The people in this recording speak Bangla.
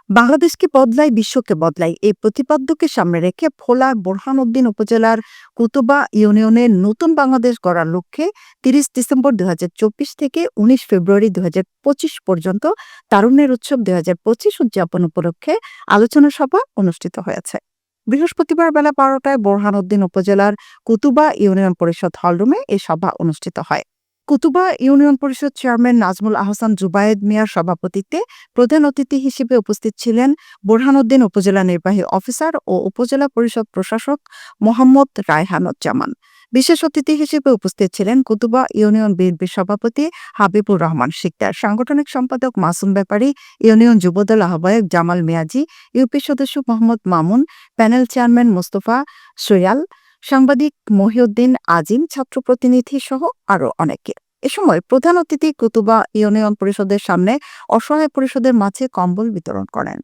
বাংলাদেশকে বদলাই বিশ্বকে বদলাই এই প্রতিপাদ্যকে সামনে রেখে ভোলা বোরহানউদ্দিন উপজেলার কুতুবা ইউনিয়নের নতুন বাংলাদেশ গড়ার লক্ষ্যে ৩০ ডিসেম্বর ২০২৪ থেকে ১৯ ফেব্রুয়ারি ২০২৫ পর্যন্ত তারুণ্যের উৎসব ২০২৫ উদযাপন উপলক্ষে আলোচনা সভা অনুষ্ঠিত হয়েছে। বৃহস্পতিবার বেলা ১২টায় বোরহানউদ্দিন উপজেলার কুতুবা ইউনিয়ন পরিষদ হলরুমে এ সভা অনুষ্ঠিত হয়। কুতুবা ইউনিয়ন পরিষদ চেয়ারম্যান নাজমুল আহসান জুবায়েদ মিয়ার সভাপতিত্বে প্রধান অতিথি হিসেবে উপস্থিত ছিলেন বোরহানউদ্দিন উপজেলা নির্বাহী অফিসার ও উপজেলা পরিষদ প্রশাসক মোহাম্মদ রায়হানুজ্জামান। বিশেষ অতিথি হিসেবে উপস্থিত ছিলেন কুতুবা ইউনিয়ন বিএনপির সভাপতি হাবিবুর রহমান শিকদার, সাংগঠনিক সম্পাদক মাসুম ব্যাপারী, ইউনিয়ন যুবদল আহ্বায়ক জামাল মিয়াজি, ইউপি সদস্য মোহাম্মদ মামুন, প্যানেল চেয়ারম্যান মোস্তফা সৈয়াল, সাংবাদিক মহিউদ্দিন আজিম, ছাত্র প্রতিনিধি সহ আরো অনেকে। এ সময় প্রধান অতিথি কুতুবা ইউনিয়ন পরিষদের সামনে অসহায় পরিষদের মাঝে কম্বল বিতরণ করেন।